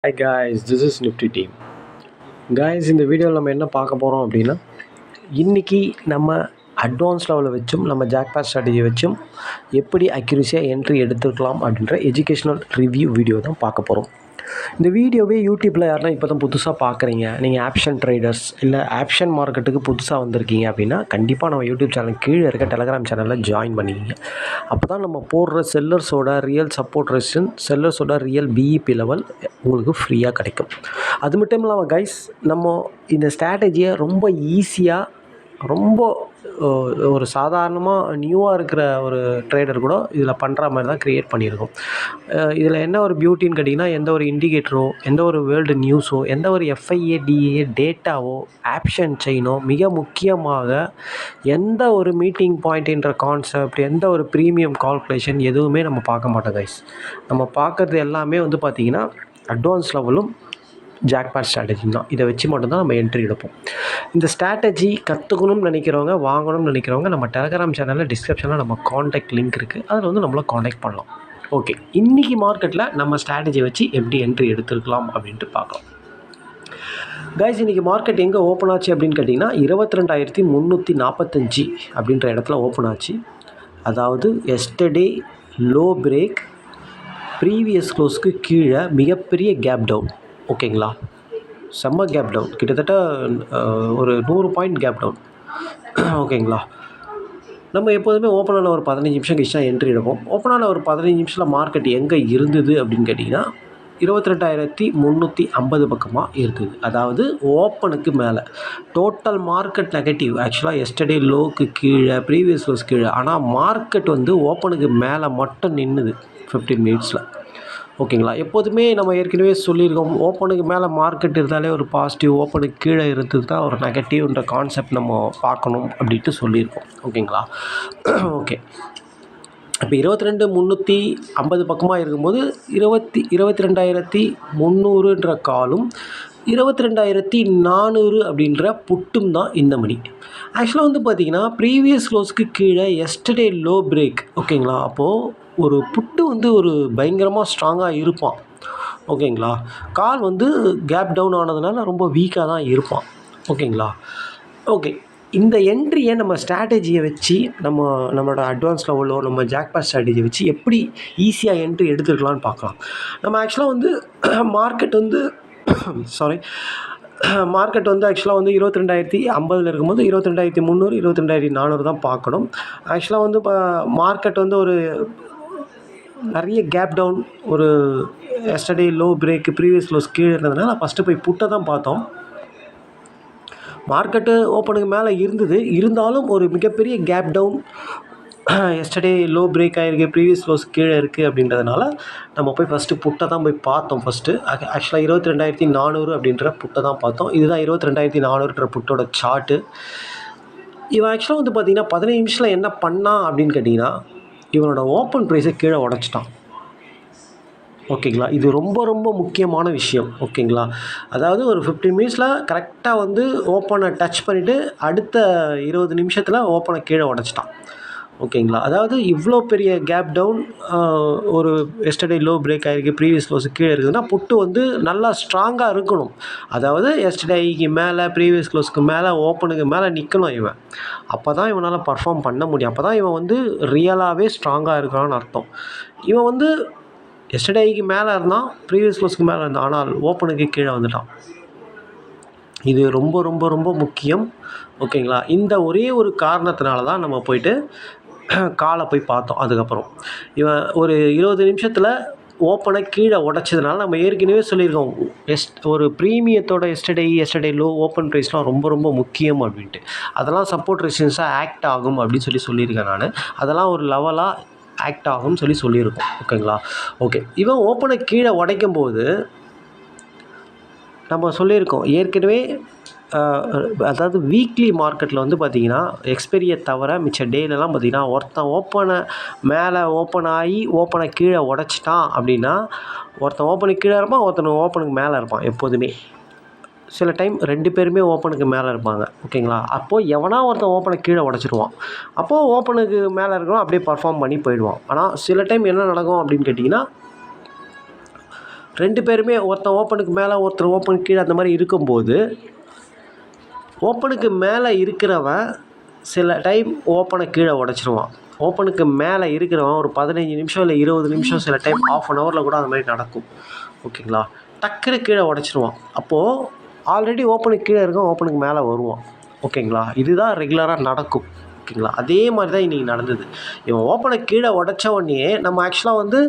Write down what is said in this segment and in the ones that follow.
Hi guys, this is Nifty team. Guys, இந்த வீடியோவில் நம்ம என்ன பார்க்க போகிறோம் அப்படின்னா, இன்றைக்கி நம்ம அட்வான்ஸ் லெவலில் வச்சும் நம்ம ஜாக்பாட் ஸ்ட்ராட்டஜி வச்சும் எப்படி அக்யூரஸியாக என்ட்ரி எடுத்துக்கலாம் அப்படின்ற எஜுகேஷ்னல் ரிவ்யூ வீடியோ தான் பார்க்க போகிறோம். இந்த வீடியோவே யூடியூப்பில் யாருன்னா இப்போ தான் புதுசாக பார்க்குறீங்க, நீங்கள் ஆப்ஷன் ட்ரேடர்ஸ் இல்லை ஆப்ஷன் மார்க்கெட்டுக்கு புதுசாக வந்திருக்கீங்க அப்படின்னா கண்டிப்பாக நம்ம யூடியூப் சேனல் கீழே இருக்க டெலகிராம் சேனலில் ஜாயின் பண்ணிக்கிங்க. அப்போ தான் நம்ம போடுற செல்லர்ஸோட ரியல் சப்போர்ட் ரெசிஸ்டன்ஸ், செல்லர்ஸோட ரியல் பிஇபி லெவல் உங்களுக்கு ஃப்ரீயாக கிடைக்கும். அது மட்டும் இல்லாமல் கைஸ், நம்ம இந்த ஸ்ட்ராட்டஜியை ரொம்ப ஈஸியாக, ரொம்ப ஒரு சாதாரணமாக நியூவாக இருக்கிற ஒரு ட்ரேடர் கூட இதில் பண்ணுற மாதிரி தான் க்ரியேட் பண்ணியிருக்கோம். இதில் என்ன ஒரு பியூட்டின்னு கேட்டிங்கன்னா, எந்த ஒரு இண்டிகேட்டரோ, எந்த ஒரு வேர்ல்டு நியூஸோ, எந்த ஒரு எஃப்ஐஏடிஏ டேட்டாவோ, ஆப்ஷன் செயினோ, மிக முக்கியமாக எந்த ஒரு மீட்டிங் பாயிண்ட்ன்ற கான்செப்ட், எந்த ஒரு ப்ரீமியம் கால்குலேஷன் எதுவுமே நம்ம பார்க்க மாட்டோம் கைஸ். நம்ம பார்க்குறது எல்லாமே வந்து பார்த்திங்கன்னா அட்வான்ஸ் லெவலும் ஜாக்பாட் ஸ்ட்ராட்டஜி தான். இதை வச்சு மட்டும்தான் நம்ம என்ட்ரி எடுப்போம். இந்த ஸ்ட்ராட்டஜி கற்றுக்கணும்னு நினைக்கிறவங்க, வாங்கணும்னு நினைக்கிறவங்க நம்ம டெலகிராம் சேனலில் டிஸ்கிரிப்ஷனில் நம்ம காண்டாக்ட் லிங்க் இருக்குது, அதில் வந்து நம்மளை காண்டாக்ட் பண்ணலாம். ஓகே, இன்றைக்கி மார்க்கெட்டில் நம்ம ஸ்ட்ராட்டஜி வச்சு எப்படி என்ட்ரி எடுத்துருக்கலாம் அப்படின்ட்டு பார்க்கலாம். கைஸ், இன்றைக்கி மார்க்கெட் எங்கே ஓப்பன் ஆச்சு அப்படின்னு கேட்டிங்கன்னா 22,345 அப்படின்ற இடத்துல ஓப்பன் ஆச்சு. அதாவது எஸ்டர்டே லோ பிரேக், ப்ரீவியஸ் க்ளோஸ்க்கு கீழே மிகப்பெரிய கேப் டவுன். ஓகேங்களா, செம்ம கேப் டவுன், கிட்டத்தட்ட ஒரு 100 பாயிண்ட் கேப் டவுன். ஓகேங்களா, நம்ம எப்போதுமே ஓப்பனான ஒரு 15 நிமிஷம் கழிச்சு தான் என்ட்ரி எடுப்போம். ஓப்பனான ஒரு 15 நிமிஷத்தில் மார்க்கெட் எங்கே இருந்தது அப்படின்னு கேட்டிங்கன்னா 22,350 பக்கமாக இருந்தது. அதாவது ஓப்பனுக்கு மேலே டோட்டல் மார்க்கெட் நெகட்டிவ். ஆக்சுவலாக எஸ்டர்டே லோக்கு கீழே, ப்ரீவியஸ் லோஸ் கீழே, ஆனால் மார்க்கெட் வந்து ஓப்பனுக்கு மேலே மட்டும் நின்றுது 15 மினிட்ஸில். ஓகேங்களா, எப்போதுமே நம்ம ஏற்கனவே சொல்லியிருக்கோம், ஓப்பனுக்கு மேலே மார்க்கெட் இருந்தாலே ஒரு பாசிட்டிவ், ஓப்பனுக்கு கீழே இருந்தது தான் ஒரு நெகட்டிவ்ன்ற கான்செப்ட் நம்ம பார்க்கணும் அப்படின்ட்டு சொல்லியிருக்கோம். ஓகேங்களா, ஓகே. இப்போ 22,350 பக்கமாக இருக்கும்போது 22,300ன்ற காலும் 22,400 அப்படின்ற புட்டும் தான் இந்த மணி. ஆக்சுவலாக வந்து பார்த்திங்கன்னா ப்ரீவியஸ் க்ளோஸ்க்கு கீழே எஸ்டர்டே லோ பிரேக். ஓகேங்களா, அப்போது ஒரு புட்டு வந்து ஒரு பயங்கரமாக ஸ்ட்ராங்காக இருப்பான். ஓகேங்களா, கால் வந்து கேப் டவுன் ஆனதுனால ரொம்ப வீக்காக தான் இருப்பான். ஓகேங்களா, ஓகே. இந்த என்ட்ரியை நம்ம ஸ்ட்ராட்டஜியை வச்சு நம்மளோட அட்வான்ஸ் லெவலோ நம்ம ஜாக்பாட் ஸ்ட்ராட்டஜியை வச்சு எப்படி ஈஸியாக என்ட்ரி எடுத்துக்கலான்னு பார்க்கலாம். நம்ம ஆக்சுவலாக வந்து மார்க்கெட் வந்து மார்க்கெட் வந்து ஆக்சுவலாக வந்து 22,050 இருக்கும்போது 22,300, 22,400 தான் பார்க்கணும். ஆக்சுவலாக வந்து இப்போ மார்க்கெட் வந்து ஒரு நிறைய கேப் டவுன், ஒரு yesterday low break, previous lows கீழே இருந்ததுனால ஃபஸ்ட்டு போய் புட்டை தான் பார்த்தோம். மார்க்கெட்டு ஓப்பனுக்கு மேலே இருந்தது, இருந்தாலும் ஒரு மிகப்பெரிய gap down, yesterday low break ஆகிருக்கு, ப்ரீவியஸ் லோஸ் கீழே இருக்குது அப்படின்றதுனால நம்ம போய் ஃபஸ்ட்டு புட்டை தான் போய் பார்த்தோம். ஃபஸ்ட்டு ஆக்சுவலாக 22,400 அப்படின்ற புட்டை தான் பார்த்தோம். இதுதான் 22,400ன்ற புட்டோட சார்ட்டு. இவன் ஆக்சுவலாக வந்து பார்த்திங்கன்னா 15 நிமிஷத்தில் என்ன பண்ணான் அப்படின்னு கேட்டிங்கன்னா, இவனோட ஓப்பன் ப்ரைஸை கீழே உடச்சிட்டான். ஓகேங்களா, இது ரொம்ப ரொம்ப முக்கியமான விஷயம். ஓகேங்களா, அதாவது ஒரு 15 மினிட்ஸில் கரெக்டாக வந்து ஓப்பனை டச் பண்ணிவிட்டு அடுத்த 20 நிமிஷத்தில் ஓப்பனை கீழே உடச்சிட்டான். ஓகேங்களா, அதாவது இவ்வளோ பெரிய கேப் டவுன், ஒரு எஸ்டர்டே லோ பிரேக் ஆகிருக்கு, ப்ரீவியஸ் லோஸு கீழே இருக்குதுன்னா புட்டு வந்து நல்லா ஸ்ட்ராங்காக இருக்கணும். அதாவது எஸ்டர்டேக்கு மேலே, ப்ரீவியஸ் க்ளோஸ்க்கு மேலே, ஓப்பனுக்கு மேலே நிற்கணும் இவன். அப்போ தான் இவனால் பர்ஃபார்ம் பண்ண முடியும். அப்போ தான் இவன் வந்து ரியலாகவே ஸ்ட்ராங்காக இருக்கிறான்னு அர்த்தம். இவன் வந்து எஸ்டர்டேக்கு மேலே இருந்தான், ப்ரீவியஸ் க்ளோஸ்க்கு மேலே இருந்தான், ஆனால் ஓப்பனுக்கு கீழே வந்துட்டான். இது ரொம்ப ரொம்ப ரொம்ப முக்கியம். ஓகேங்களா, இந்த ஒரே ஒரு காரணத்தினால தான் நம்ம போயிட்டு காலை போய் பார்த்தோம். அதுக்கப்புறம் இவன் ஒரு 20 நிமிஷத்தில் ஓப்பனை கீழே உடச்சதுனால நம்ம ஏற்கனவே சொல்லியிருக்கோம், ஒரு ப்ரீமியத்தோட எஸ்டர்டே லோ, ஓப்பன் ப்ரைஸ்லாம் ரொம்ப ரொம்ப முக்கியம் அப்படின்ட்டு. அதெல்லாம் சப்போர்ட் ரெசிஸ்டன்ஸாக ஆக்ட் ஆகும் அப்படின்னு சொல்லியிருக்கேன் நான். அதெல்லாம் ஒரு லெவலாக ஆக்ட் ஆகும்னு சொல்லியிருக்கோம். ஓகேங்களா, ஓகே. இவன் ஓப்பனை கீழே உடைக்கும் போது நம்ம சொல்லியிருக்கோம் ஏற்கனவே, அதாவது வீக்லி மார்க்கெட்டில் வந்து பார்த்திங்கன்னா எக்ஸ்பெரியை தவிர மிச்ச டேலெலாம் பார்த்திங்கன்னா ஒருத்தன் ஓப்பனை மேலே ஓப்பன் ஆகி ஓப்பனை கீழே உடச்சிட்டான் அப்படின்னா ஒருத்தன் ஓப்பனுக்கு கீழே இருப்பான், ஒருத்தன் ஓப்பனுக்கு மேலே இருப்பான். எப்போதுமே சில டைம் 2 பேருமே ஓப்பனுக்கு மேலே இருப்பாங்க. ஓகேங்களா, அப்போது எவனா ஒருத்தன் ஓப்பனை கீழே உடச்சிருவான். அப்போது ஓப்பனுக்கு மேலே இருக்கிறவன் அப்படியே பர்ஃபார்ம் பண்ணி போயிடுவான். ஆனால் சில டைம் என்ன நடக்கும் அப்படின்னு கேட்டிங்கன்னா, 2 பேருமே ஒருத்தன் ஓப்பனுக்கு மேலே ஒருத்தர் ஓப்பனுக்கு கீழே அந்த மாதிரி இருக்கும்போது ஓப்பனுக்கு மேலே இருக்கிறவன் சில டைம் ஓப்பனை கீழே உடச்சிருவான். ஓப்பனுக்கு மேலே இருக்கிறவன் ஒரு 15 நிமிஷம் இல்லை 20 நிமிஷம், சில டைம் ½ அன் ஹவரில் கூட அந்த மாதிரி நடக்கும். ஓகேங்களா, டக்குனு கீழே உடச்சிருவான். அப்போது ஆல்ரெடி ஓப்பனுக்கு கீழே இருக்கும், ஓப்பனுக்கு மேலே வருவான். ஓகேங்களா, இதுதான் ரெகுலராக நடக்கும். ஓகேங்களா, அதே மாதிரி தான் இன்றைக்கி நடந்தது. இவன் ஓப்பனை கீழே உடச்ச உடனே நம்ம ஆக்சுவலாக வந்து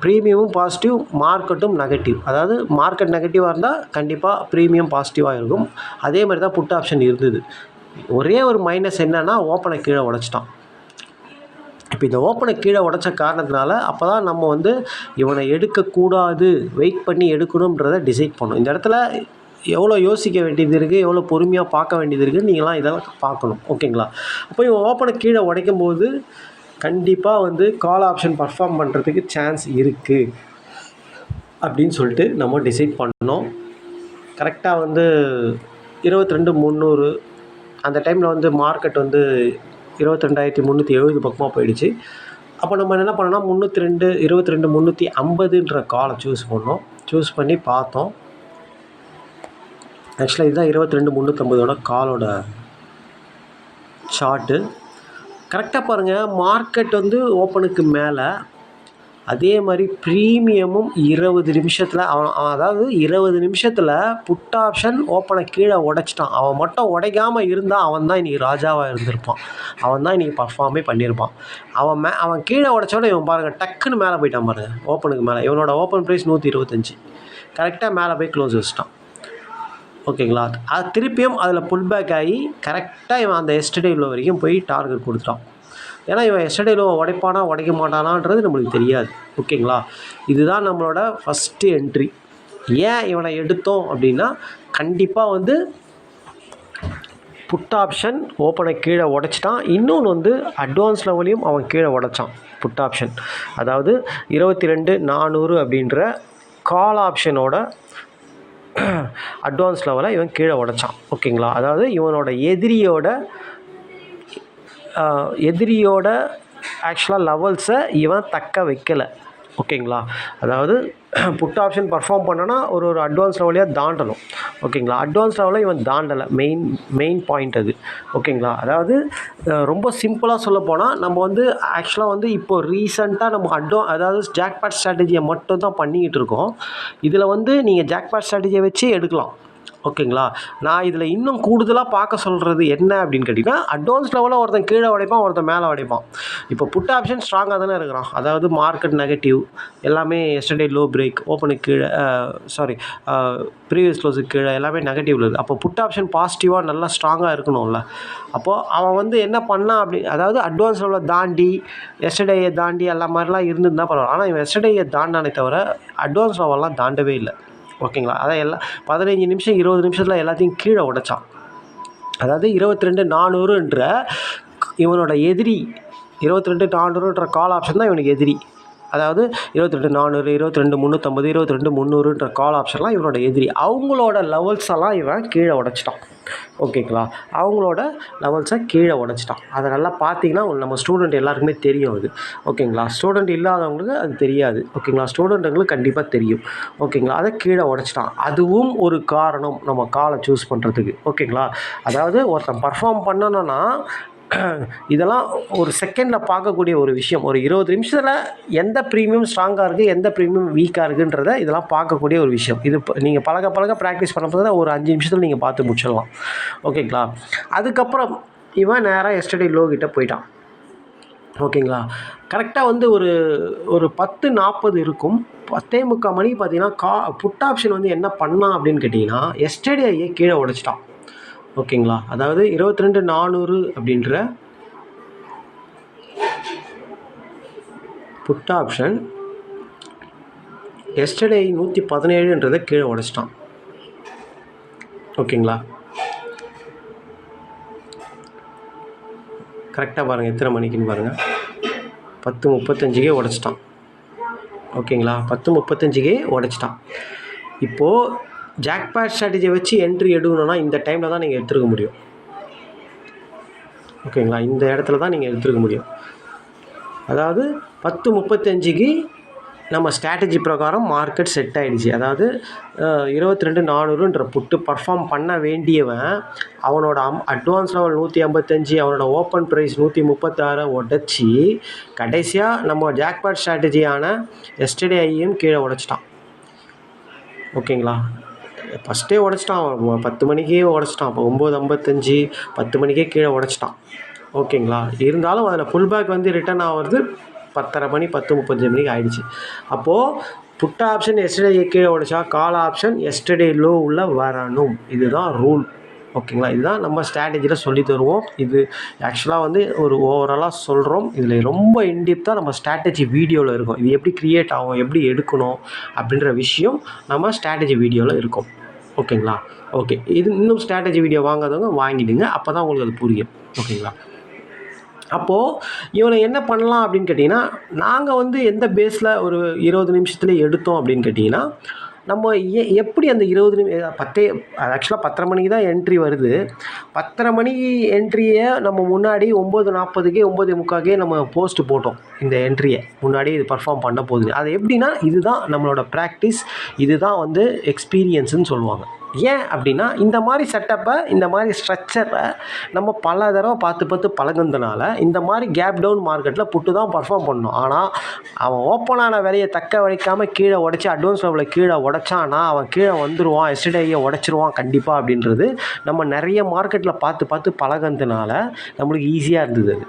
ப்ரீமியமும் பாசிட்டிவ், மார்க்கெட்டும் நெகட்டிவ். அதாவது மார்க்கெட் நெகட்டிவாக இருந்தால் கண்டிப்பாக ப்ரீமியம் பாசிட்டிவாக இருக்கும். அதே மாதிரி தான் புட் ஆப்ஷன் இருந்தது. ஒரே ஒரு மைனஸ் என்னென்னா ஓப்பனை கீழே உடச்சிட்டான். இப்போ இந்த ஓப்பனை கீழே உடச்ச காரணத்தினால அப்போ தான் நம்ம வந்து இவனை எடுக்கக்கூடாது, வெயிட் பண்ணி எடுக்கணுன்றதை டிசைட் பண்ணணும். இந்த இடத்துல எவ்வளோ யோசிக்க வேண்டியது இருக்குது, எவ்வளோ பொறுமையாக பார்க்க வேண்டியது இருக்குது, நீங்களாம் இதெல்லாம் பார்க்கணும். ஓகேங்களா, அப்போ இவன் ஓப்பனை கீழே உடைக்கும் போது கண்டிப்பாக வந்து கால் ஆப்ஷன் பர்ஃபார்ம் பண்ணுறதுக்கு சான்ஸ் இருக்குது அப்படின்னு சொல்லிட்டு நம்ம டிசைட் பண்ணோம். கரெக்டாக வந்து 22,300 அந்த டைமில் வந்து மார்க்கெட் வந்து 22,370 பக்கமாக போயிடுச்சு. அப்போ நம்ம என்ன பண்ணோன்னா 22,350ன்ற காலை சூஸ் பண்ணோம். சூஸ் பண்ணி பார்த்தோம். ஆக்சுவலாக இதுதான் 22,350 காலோட சார்ட்டு. கரெக்டாக பாருங்கள், மார்க்கெட் வந்து ஓப்பனுக்கு மேலே, அதே மாதிரி ப்ரீமியமும் 20 நிமிஷத்தில் அதாவது 20 நிமிஷத்தில் புட் ஆப்ஷன் ஓப்பனை கீழே உடைச்சிட்டான். அவன் மட்டும் உடைக்காமல் இருந்தால் அவன் தான் இன்றைக்கி ராஜாவாக இருந்திருப்பான். அவன் தான் இன்றைக்கி பர்ஃபார்மே பண்ணியிருப்பான். அவன் கீழே உடைச்சோட இவன் பாருங்கள் டக்குன்னு மேலே போயிட்டான் பாருங்கள். ஓப்பனுக்கு மேலே இவனோட ஓப்பன் ப்ரைஸ் 125, கரெக்டாக மேலே போய் க்ளோஸ் வச்சிட்டான். ஓகேங்களா, அது திருப்பியும் அதில் புல் பேக் ஆகி கரெக்டாக இவன் அந்த எஸ்டர்டே லோ வரைக்கும் போய் டார்கெட் கொடுத்துட்டான். ஏன்னா இவன் எஸ்டர்டே லோ உடைப்பானா உடைக்க மாட்டானான்றது நம்மளுக்கு தெரியாது. ஓகேங்களா, இதுதான் நம்மளோட ஃபஸ்ட்டு என்ட்ரி. ஏன் இவனை எடுத்தோம் அப்படின்னா, கண்டிப்பாக வந்து புட் ஆப்ஷன் ஓப்பனை கீழே உடைச்சிட்டான். இன்னொன்று வந்து அட்வான்ஸ் லெவலையும் அவன் கீழே உடைச்சான். புட் ஆப்ஷன் அதாவது 22,400 அப்படின்ற கால் ஆப்ஷனோட அட்வான்ஸ் லெவலை இவன் கீழே உடைச்சான். ஓகேங்களா, அதாவது இவனோட எதிரியோட ஆக்சுவலாக லெவல்ஸை இவன் தக்க வைக்கலை. ஓகேங்களா, அதாவது புட் ஆப்ஷன் பர்ஃபார்ம் பண்ணோன்னா ஒரு அட்வான்ஸ் லெவலையாக தாண்டணும். ஓகேங்களா, அட்வான்ஸ் லெவலில் இவன் தாண்டலை. மெயின் பாயிண்ட் அது. ஓகேங்களா, அதாவது ரொம்ப சிம்பிளாக சொல்ல போனால் நம்ம வந்து ஆக்சுவலாக வந்து இப்போது ரீசெண்டாக நம்ம அதாவது ஜாக்பாட் ஸ்ட்ராட்டஜியை மட்டும் தான் பண்ணிக்கிட்டு இருக்கோம். இதில் வந்து நீங்கள் ஜாக்பாட் ஸ்ட்ராட்டஜியை வச்சு எடுக்கலாம். ஓகேங்களா, நான் இதில் இன்னும் கூடுதலாக பார்க்க சொல்கிறது என்ன அப்படின்னு கேட்டிங்கன்னா, அட்வான்ஸ் லெவலில் ஒருத்தன் கீழே உடைப்பான், ஒருத்தன் மேலே உடைப்பான். இப்போ புட் ஆப்ஷன் ஸ்ட்ராங்காக தானே இருக்கிறான். அதாவது மார்க்கெட் நெகட்டிவ், எல்லாமே எஸ்டர்டே லோ பிரேக், ஓப்பனுக்கு கீழே ப்ரீவியஸ் க்ளோஸுக்கு கீழே எல்லாமே நெகட்டிவில் இருக்குது. அப்போ புட் ஆப்ஷன் பாசிட்டிவாக நல்லா ஸ்ட்ராங்காக இருக்கணும்ல. அப்போது அவன் வந்து என்ன பண்ணான் அதாவது அட்வான்ஸ் லெவலில் தாண்டி எஸ்டர்டேயை தாண்டி எல்லா மாதிரிலாம் இருந்துருந்தால் பரவாயில்ல. ஆனால் இவன் எஸ்டர்டேயை தாண்டானே தவிர அட்வான்ஸ் லெவல்லாம் தாண்டவே இல்லை. ஓகேங்களா, அதான் எல்லாம் 15 நிமிஷம் 20 நிமிஷத்தில் எல்லாத்தையும் கீழே உடைச்சான். அதாவது 22,400ன்ற இவனோட எதிரி, 22,400ன்ற கால் ஆப்ஷன் தான் இவனுக்கு எதிரி. அதாவது 22,400, 22,350, 22,300ன்ற கால் ஆப்ஷன்லாம் இவனோட எதிரி. அவங்களோட லெவல்ஸ் எல்லாம் இவன் கீழே உடைச்சிட்டான். ஓகேங்களா, அவங்களோட லெவல்ஸை கீழே உடைச்சிட்டான். அதை நல்லா பார்த்தீங்கன்னா நம்ம ஸ்டூடெண்ட் எல்லாருக்குமே தெரியும் அது. ஓகேங்களா, ஸ்டூடெண்ட் இல்லாதவங்களுக்கு அது தெரியாது. ஓகேங்களா, ஸ்டூடெண்ட்டுங்களுக்கு கண்டிப்பாக தெரியும். ஓகேங்களா, அதை கீழே உடைச்சிட்டான். அதுவும் ஒரு காரணம் நம்ம காலை சூஸ் பண்ணுறதுக்கு. ஓகேங்களா, அதாவது ஒருத்தன் பர்ஃபார்ம் பண்ணணும்னா இதெல்லாம் ஒரு செகண்டில் பார்க்கக்கூடிய ஒரு விஷயம். ஒரு 20 நிமிஷத்தில் எந்த ப்ரீமியம் ஸ்ட்ராங்காக இருக்குது, எந்த ப்ரீமியம் வீக்காக இருக்குன்றதை இதெல்லாம் பார்க்கக்கூடிய ஒரு விஷயம். இது நீங்கள் பழக ப்ராக்டிஸ் பண்ணும்போது ஒரு 5 நிமிஷத்தில் நீங்கள் பார்த்து முடிச்சிடலாம். ஓகேங்களா, அதுக்கப்புறம் இவன் நேராக எஸ்டர்டே லோ கிட்ட போயிட்டான். ஓகேங்களா, கரெக்டாக வந்து ஒரு 10:40 இருக்கும். 10:45 மணிக்கு பார்த்தீங்கன்னா புட் ஆப்ஷன் வந்து என்ன பண்ணான் அப்படின்னு கேட்டிங்கன்னா, எஸ்டர்டேயே கீழே உடைச்சிட்டான். ஓகேங்களா, அதாவது 22,400 அப்படின்ற புட் ஆப்ஷன் எஸ்டர்டே 117ன்றதை கீழே உடைச்சிட்டான். ஓகேங்களா, கரெக்டாக பாருங்கள் எத்தனை மணிக்குன்னு பாருங்கள். 10:35க்கே உடைச்சிட்டான். ஓகேங்களா, 10:35க்கே உடைச்சிட்டான். இப்போது ஜாக்பாட் ஸ்ட்ராட்டஜியை வச்சு என்ட்ரி எடுக்கணும்னா இந்த டைமில் தான் நீங்கள் எடுத்துருக்க முடியும். ஓகேங்களா, இந்த இடத்துல தான் நீங்கள் எடுத்துருக்க முடியும். அதாவது 10:35க்கு நம்ம ஸ்ட்ராட்டஜி பிரகாரம் மார்க்கெட் செட் ஆகிடுச்சு. அதாவது 22,400ன்ற புட்டு பர்ஃபார்ம் பண்ண வேண்டியவன் அவனோட அட்வான்ஸ் லெவல் 155, அவனோட ஓப்பன் ப்ரைஸ் 136 உடச்சி கடைசியாக நம்ம ஜாக்பாட் ஸ்ட்ராட்டஜியான எஸ்டர்டே ஐயும் கீழே உடச்சிட்டான். ஓகேங்களா, ஃபஸ்ட்டே உடச்சிட்டான். 10 மணிக்கே உடச்சிட்டான். இப்போ 9:55 10 மணிக்கே கீழே உடச்சிட்டான். ஓகேங்களா, இருந்தாலும் அதில் புல் பேக் வந்து ரிட்டர்ன் ஆகிறது 10:30 மணி 10:35 மணிக்கு ஆகிடுச்சு. அப்போது புட் ஆப்ஷன் எஸ்டர்டே கீழே உடைச்சா கால் ஆப்ஷன் எஸ்டர்டே லோ உள்ள வரணும். இதுதான் ரூல். ஓகேங்களா, இதுதான் நம்ம ஸ்ட்ராட்டஜியில் சொல்லி தருவோம். இது ஆக்சுவலாக வந்து ஒரு ஓவராலாக சொல்கிறோம். இதில் ரொம்ப இன்டிப்த்தாக நம்ம ஸ்ட்ராட்டஜி வீடியோவில் இருக்கும். இது எப்படி க்ரியேட் ஆகும், எப்படி எடுக்கணும் அப்படின்ற விஷயம் நம்ம ஸ்ட்ராட்டஜி வீடியோவில் இருக்கும். ஓகேங்களா, ஓகே. இது இன்னும் ஸ்ட்ராட்டஜி வீடியோ வாங்காதவங்க வாங்கிடுங்க, அப்போ தான் உங்களுக்கு அது புரியும். ஓகேங்களா, அப்போது இவனை என்ன பண்ணலாம் அப்படின்னு கேட்டிங்கன்னா, நாங்கள் வந்து எந்த பேஸில் ஒரு 20 நிமிஷத்துல எடுத்தோம் அப்படின்னு கேட்டிங்கன்னா, நம்ம எப்படி அந்த 20 ஆக்சுவலாக 10:30 மணிக்கு தான் என்ட்ரி வருது. 10:30 மணி என்ட்ரியை நம்ம முன்னாடி 9:40க்கே 9:45க்கே நம்ம போஸ்ட்டு போட்டோம். இந்த என்ட்ரியை முன்னாடி இது பர்ஃபார்ம் பண்ண போகுது. அது எப்படின்னா, இதுதான் நம்மளோட ப்ராக்டிஸ், இதுதான் வந்து எக்ஸ்பீரியன்ஸுன்னு சொல்லுவாங்க. ஏன் அப்படின்னா, இந்த மாதிரி செட்டப்பை, இந்த மாதிரி ஸ்ட்ரக்சரை நம்ம பல தடவை பார்த்து பழகுனதுனால இந்த மாதிரி கேப் டவுன் மார்க்கெட்டில் புட்டு தான் பர்ஃபார்ம் பண்ணணும். ஆனால் அவன் ஓப்பனான விலையை தக்க வைக்காமல் கீழே உடச்சி அட்வான்ஸ் லெவலில் கீழே உடச்சானா அவன் கீழே வந்துடுவான், எஸ்டர்டேயை உடச்சிருவான் கண்டிப்பாக அப்படின்றது நம்ம நிறைய மார்க்கெட்டில் பார்த்து பழகுனதுனால நம்மளுக்கு ஈஸியாக இருந்தது அது.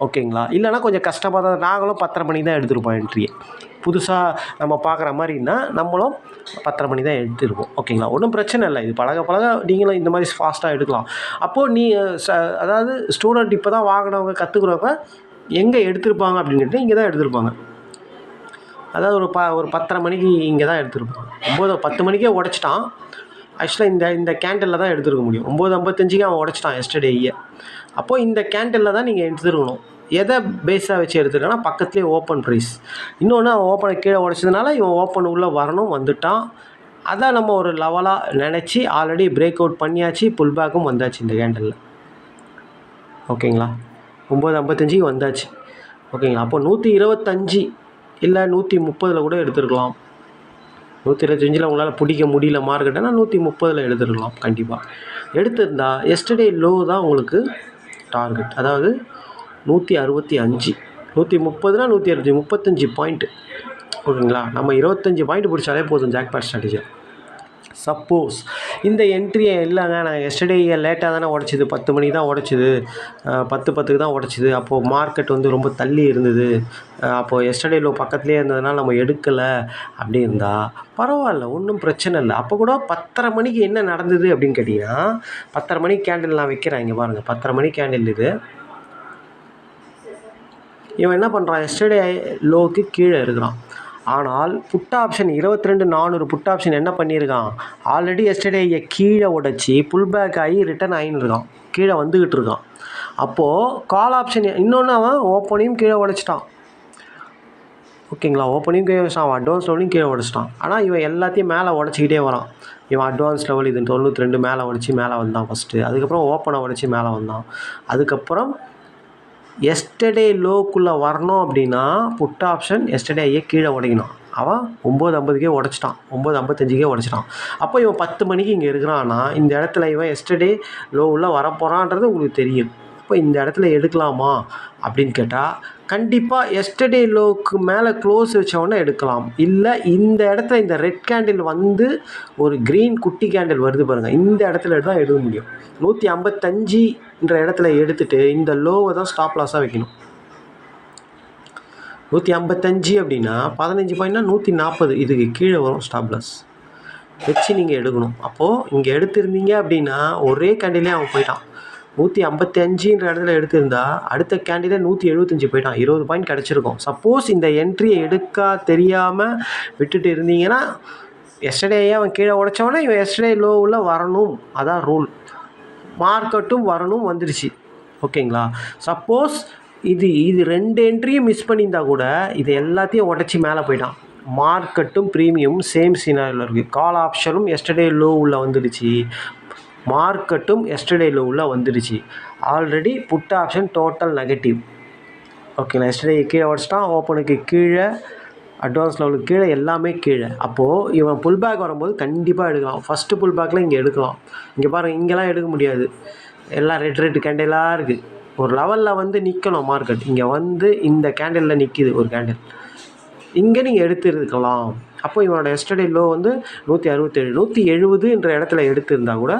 ஓகேங்களா, இல்லைனா கொஞ்சம் கஷ்டமாக தான். நாங்களும் 10:30 மணிக்கு தான் எடுத்துருப்போம் என்ட்ரியை. புதுசாக நம்ம பார்க்குற மாதிரின்னா நம்மளும் 10:30 மணி தான் எடுத்துருப்போம். ஓகேங்களா, ஒன்றும் பிரச்சனை இல்லை. இது பழக நீங்களும் இந்த மாதிரி ஃபாஸ்ட்டாக எடுக்கலாம். அப்போது அதாவது ஸ்டூடெண்ட் இப்போ தான் வாங்கினவங்க கற்றுக்குறவங்க எங்கே எடுத்திருப்பாங்க அப்படின்னு கேட்டால் இங்கே தான் எடுத்திருப்பாங்க. அதாவது ஒரு 10:30 மணிக்கு இங்கே தான் எடுத்திருப்பாங்க. 10 மணிக்கே உடச்சிட்டான். ஆக்சுவலாக இந்த கேண்டிலில் தான் எடுத்துருக்க முடியும். 9:55க்கு அவன் உடச்சிட்டான் எஸ்டர்டேயே. அப்போது இந்த கேண்டிலில் தான் நீங்கள் எடுத்துருக்கணும். எதை பேஸாக வச்சு எடுத்துருக்கேன்னா, பக்கத்துலேயே ஓப்பன் ப்ரைஸ். இன்னொன்று அவன் ஓப்பனை கீழே உடச்சதுனால இவன் ஓப்பன் உள்ளே வரணும், வந்துட்டான். அதான் நம்ம ஒரு லெவலாக நினச்சி ஆல்ரெடி பிரேக் அவுட் பண்ணியாச்சு. புல் பேக்கும் வந்தாச்சு இந்த கேண்டலில். ஓகேங்களா, 9:55க்கு வந்தாச்சு. ஓகேங்களா, அப்போ 125 இல்லை 130 கூட எடுத்துருக்கலாம். 125 உங்களால் பிடிக்க முடியல மார்க்கெட்டுனா 130 எடுத்துருக்கலாம். கண்டிப்பாக எடுத்திருந்தா எஸ்டர்டே லோ தான் உங்களுக்கு டார்கெட். அதாவது 165, 130னா 165, 35 பாயிண்ட்டு. ஓகேங்களா, நம்ம 25 பாயிண்ட் பிடிச்சாலே போதும் ஜாக்பாட் ஸ்ட்ராட்டஜி. சப்போஸ் இந்த என்ட்ரியை இல்லைங்க, நான் எஸ்டர்டே லேட்டாக தானே உடச்சிது, 10 மணிக்கு தான் உடச்சிது, 10:10க்கு தான் உடச்சிது, அப்போது மார்க்கெட் வந்து ரொம்ப தள்ளி இருந்தது, அப்போது எஸ்டர்டே லோ பக்கத்துலேயே இருந்ததுனால நம்ம எடுக்கலை அப்படி இருந்தால் பரவாயில்ல, ஒன்றும் பிரச்சனை இல்லை. அப்போ கூட 10:30 மணிக்கு என்ன நடந்தது அப்படின்னு கேட்டிங்கன்னா, 10:30 மணிக்கு கேண்டில் நான் வைக்கிறேன். இங்கே பாருங்கள், 10:30 மணி கேண்டில் இது. இவன் என்ன பண்ணுறான், எஸ்டர்டே லோவுக்கு கீழே இருக்கிறான். ஆனால் புட் ஆப்ஷன் 22,400 புட் ஆப்ஷன் என்ன பண்ணியிருக்கான், ஆல்ரெடி எஸ்டர்டே கீழே உடச்சி புல் பேக் ஆகி ரிட்டர்ன் ஆகின்னு இருக்கான், கீழே வந்துக்கிட்டு இருக்கான். அப்போது கால் ஆப்ஷன் இன்னொன்று அவன் ஓப்பனையும் கீழே உடச்சிட்டான். ஓகேங்களா, ஓப்பனையும் கீழே வச்சிட்டான், அவன் அட்வான்ஸ் லெவலையும் கீழே உடச்சிட்டான். ஆனால் இவன் எல்லாத்தையும் மேலே உடச்சிக்கிட்டே வரான். இவன் அட்வான்ஸ் லெவல் இது 92 மேலே உடச்சி மேலே வந்தான் ஃபஸ்ட்டு. அதுக்கப்புறம் ஓப்பனை உடச்சி மேலே வந்தான். அதுக்கப்புறம் எஸ்டர்டே லோக்குள்ளே வரணும் அப்படின்னா புட் ஆப்ஷன் எஸ்டர்டேயே கீழே உடைக்கணும். அவன் 9:50க்கே உடச்சிட்டான், 9:55க்கே உடச்சிட்டான். அப்போ இவன் 10 மணிக்கு இங்கே இருக்கிறான்னா இந்த இடத்துல இவன் எஸ்டர்டே லோவில் வரப்போகிறான்றது உங்களுக்கு தெரியும். இப்போ இந்த இடத்துல எடுக்கலாமா அப்படின்னு கேட்டால் கண்டிப்பாக எஸ்டர்டே லோவுக்கு மேலே க்ளோஸ் வச்சவொடனே எடுக்கலாம். இல்லை இந்த இடத்துல இந்த ரெட் கேண்டில் வந்து ஒரு க்ரீன் குட்டி கேண்டில் வருது பாருங்கள், இந்த இடத்துல தான் எடுக்க முடியும். 155ன்ற இடத்துல எடுத்துகிட்டு இந்த லோவை தான் ஸ்டாப் லாஸாக வைக்கணும். 155 அப்படின்னா 15 பாயிண்ட்னா 140, இதுக்கு கீழே வரும் ஸ்டாப் லாஸ் வச்சு நீங்கள் எடுக்கணும். அப்போது இங்கே எடுத்திருந்தீங்க அப்படின்னா ஒரே கேண்டிலே அவன் போயிட்டான். 155ன்ற இடத்துல எடுத்திருந்தா அடுத்த கேண்டிலே 175 போயிட்டான், 20 பாயிண்ட் கிடச்சிருக்கும். சப்போஸ் இந்த என்ட்ரியை எடுக்க தெரியாமல் விட்டுட்டு இருந்தீங்கன்னா எஸ்டர்டேயே அவன் கீழே உடைச்சவொடனே இவன் எஸ்டர்டே லோவில் வரணும், அதான் ரூல். மார்க்கெட்டும் வரணும், வந்துடுச்சு. ஓகேங்களா, சப்போஸ் இது 2 என்ட்ரியும் மிஸ் பண்ணியிருந்தா கூட இது எல்லாத்தையும் உடச்சி மேலே போயிட்டான். மார்க்கெட்டும் ப்ரீமியமும் சேம் சீனாரியில் இருக்குது. கால் ஆப்ஷனும் எஸ்டர்டே லோ உள்ள வந்துடுச்சு, மார்க்கெட்டும் எஸ்டர்டே லோ உள்ள வந்துடுச்சு. Already put option total negative. ஓகேங்களா. எஸ்டர்டே கீழே உடச்சிட்டான், ஓப்பனுக்கு கீழே, அட்வான்ஸ் லெவலுக்கு கீழே, எல்லாமே கீழே. அப்போது இவன் புல் பேக் வரும்போது கண்டிப்பாக எடுக்கலாம். ஃபஸ்ட்டு புல் பேக்கில் இங்கே எடுக்கலாம். இங்கே பாருங்கள், இங்கெல்லாம் எடுக்க முடியாது, எல்லாம் ரெட் கேண்டிலாக இருக்குது. ஒரு லெவலில் வந்து நிற்கணும் மார்க்கெட். இங்கே வந்து இந்த கேண்டிலில் நிற்கிது ஒரு கேண்டில், இங்கே நீங்கள் எடுத்துருக்கலாம். அப்போ இவனோட எஸ்டர்டே லோ வந்து 167, 170ன்ற இடத்துல எடுத்திருந்தால் கூட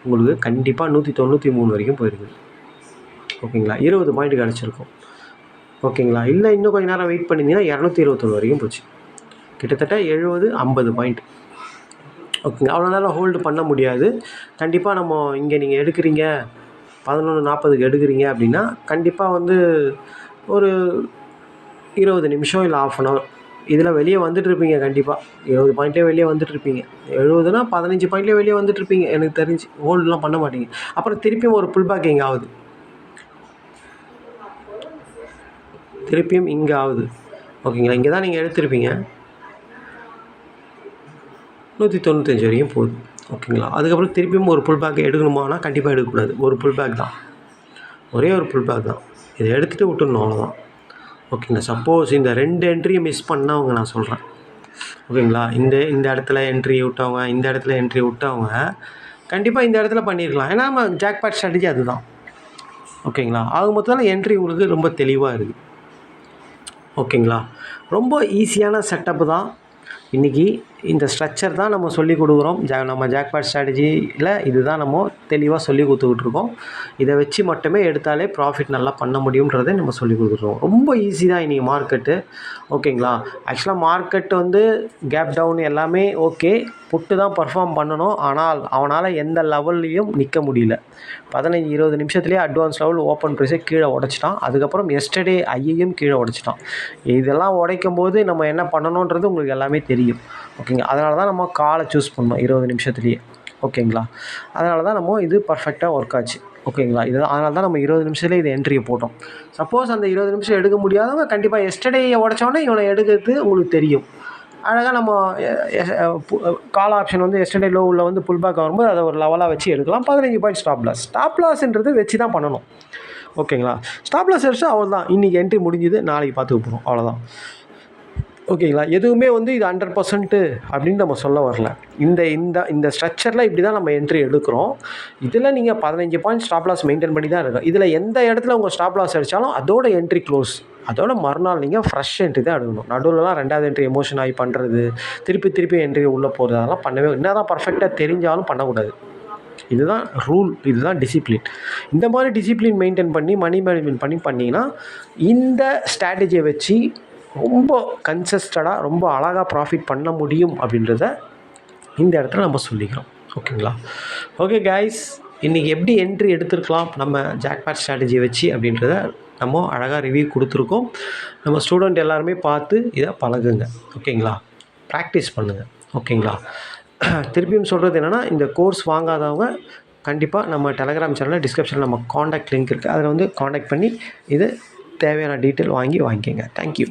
உங்களுக்கு கண்டிப்பாக 193 வரைக்கும் போயிருக்குது. ஓகேங்களா. 20 பாயிண்ட் கிடச்சிருக்கும். ஓகேங்களா. இல்லை இன்னும் கொஞ்சம் நேரம் வெயிட் பண்ணிங்கன்னா 221 வரைக்கும் போச்சு. கிட்டத்தட்ட 70-50 பாயிண்ட். ஓகேங்க. அவ்வளோ நேரம் ஹோல்டு பண்ண முடியாது. கண்டிப்பாக நம்ம இங்கே நீங்கள் எடுக்கிறீங்க 11:40க்கு எடுக்கிறீங்க அப்படின்னா கண்டிப்பாக வந்து ஒரு 20 நிமிஷம் இல்லை 1/2 hour இதில் வெளியே வந்துட்டுருப்பீங்க. கண்டிப்பாக 20 பாயிண்ட்லேயே வெளியே வந்துட்டுருப்பீங்க. 70னா 15 பாயிண்ட்லேயே வெளியே வந்துட்டுருப்பீங்க எனக்கு தெரிஞ்சு. ஹோல்டெலாம் பண்ண மாட்டீங்க. அப்புறம் திருப்பியும் ஒரு புல் பேக் இங்கே ஆகுது, திருப்பியும் இங்கே ஆகுது. ஓகேங்களா. இங்கே தான் நீங்கள் எடுத்திருப்பீங்க, 195 வரைக்கும் போகுது. ஓகேங்களா. அதுக்கப்புறம் திருப்பியும் ஒரு புல் பேக் எடுக்கணுமானா கண்டிப்பாக எடுக்கக்கூடாது. ஒரு புல் பேக் தான், ஒரே ஒரு புல் பேக் தான். இதை எடுத்துகிட்டு விட்டுடணும், அவ்வளோதான். ஓகேங்களா. சப்போஸ் இந்த 2 என்ட்ரியை மிஸ் பண்ணவங்க நான் சொல்கிறேன். ஓகேங்களா. இந்த இடத்துல என்ட்ரி விட்டவங்க, இந்த இடத்துல என்ட்ரி விட்டவங்க கண்டிப்பாக இந்த இடத்துல பண்ணியிருக்கலாம். ஏன்னா நம்ம ஜாக்பாட் ஸ்ட்ராட்டஜி அதுதான். ஓகேங்களா. ஆக மொத்தத்தில் என்ட்ரி உங்களுக்கு ரொம்ப தெளிவாக இருக்குது. ஓகேங்களா. ரொம்ப ஈஸியான செட்டப்பு தான். இன்றைக்கி இந்த ஸ்ட்ரக்சர் தான் நம்ம சொல்லிக் கொடுக்குறோம். நம்ம ஜாக்பாட் ஸ்ட்ராட்டஜியில் இது தான் நம்ம தெளிவாக சொல்லி கொடுத்துக்கிட்ருக்கோம். இதை வச்சு மட்டுமே எடுத்தாலே ப்ராஃபிட் நல்லா பண்ண முடியுன்றதை நம்ம சொல்லி கொடுக்குறோம். ரொம்ப ஈஸி தான் இன்றைக்கி மார்க்கெட்டு. ஓகேங்களா. ஆக்சுவலாக மார்க்கெட் வந்து கேப் டவுன் எல்லாமே ஓகே, புட்டு தான் பர்ஃபார்ம் பண்ணணும். ஆனால் அவனால் எந்த லெவல்லையும் நிற்க முடியல. 15-20 நிமிஷத்துலேயே அட்வான்ஸ் லெவல் ஓப்பன் ப்ரைஸை கீழே உடச்சிட்டான். அதுக்கப்புறம் எஸ்டர்டே ஐயையும் கீழே உடச்சிட்டான். இதெல்லாம் உடைக்கும் போது நம்ம என்ன பண்ணணுன்றது உங்களுக்கு எல்லாமே தெரியும். ஓகேங்க. அதனால தான் நம்ம காலை சூஸ் பண்ணோம் 20 நிமிஷத்துலேயே. ஓகேங்களா. அதனால தான் நம்ம இது பர்ஃபெக்டாக ஒர்க் ஆச்சு. ஓகேங்களா. அதனால தான் நம்ம 20 நிமிஷத்துலேயே இது என்ட்ரியை போட்டோம். சப்போஸ் அந்த 20 நிமிஷம் எடுக்க முடியாதவங்க கண்டிப்பாக எஸ்டர்டேயை உடச்சோடனே இவனை எடுக்கிறது உங்களுக்கு தெரியும். அழகாக நம்ம கால் ஆப்ஷன் வந்து எஸ்டர்டே லோவில் வந்து புல் பேக் வரும்போது அதை ஒரு லெவலாக வச்சு எடுக்கலாம். 15 பாயிண்ட் ஸ்டாப் லாஸ்ன்றது வச்சு தான் பண்ணணும். ஓகேங்களா. ஸ்டாப் லாஸ் வச்சு அவ்வளோதான். இன்றைக்கி என்ட்ரி முடிஞ்சுது, நாளைக்கு பார்த்துக்க போகிறோம், அவ்வளோதான். ஓகேங்களா. எதுவுமே வந்து இது 100% அப்படின்னு நம்ம சொல்ல வரல. இந்த ஸ்ட்ரக்சரில் இப்படி தான் நம்ம என்ட்ரி எடுக்கிறோம். இதில் நீங்கள் 15 பாயிண்ட் ஸ்டாப் லாஸ் மெயின்டைன் பண்ணி தான் இருக்கும். இதில் எந்த இடத்துல உங்கள் ஸ்டாப் லாஸ் அடித்தாலும் அதோட என்ட்ரி க்ளோஸ். அதோட மறுநாள் நீங்கள் ஃப்ரெஷ் என்ட்ரி தான் எடுக்கணும். நடுவில்லாம் 2வது என்ட்ரி எமோஷன் ஆகி பண்ணுறது, திருப்பி என்ட்ரி உள்ளே போகிறது, அதெல்லாம் பண்ணவே என்ன தான் பர்ஃபெக்டாக தெரிஞ்சாலும் பண்ணக்கூடாது. இதுதான் ரூல், இதுதான் டிசிப்ளின். இந்த மாதிரி டிசிப்ளின் மெயின்டைன் பண்ணி மணி மேனேஜ்மெண்ட் பண்ணிங்கன்னா இந்த ஸ்ட்ராட்டஜியை வச்சு ரொம்ப கன்சிஸ்டடாக ரொம்ப அழகாக ப்ராஃபிட் பண்ண முடியும் அப்படின்றத இந்த இடத்துல நம்ம சொல்லிக்கிறோம். ஓகேங்களா. ஓகே கைஸ், இன்றைக்கி எப்படி என்ட்ரி எடுத்துருக்கலாம் நம்ம ஜாக்பாட் ஸ்ட்ராட்டஜியை வச்சு அப்படின்றத நம்ம அழகாக ரிவ்யூ கொடுத்துருக்கோம். நம்ம ஸ்டூடெண்ட் எல்லாருமே பார்த்து இதை பழகுங்க. ஓகேங்களா. ப்ராக்டிஸ் பண்ணுங்கள். ஓகேங்களா. திருப்பியும் சொல்கிறது என்னென்னா, இந்த கோர்ஸ் வாங்காதவங்க கண்டிப்பாக நம்ம டெலகிராம் சேனலில் டிஸ்கிரிப்ஷனில் நம்ம காண்டாக்ட் லிங்க் இருக்குது, அதில் வந்து காண்டாக்ட் பண்ணி இது தேவையான டீட்டெயில் வாங்கிக்கோங்க. தேங்க்யூ.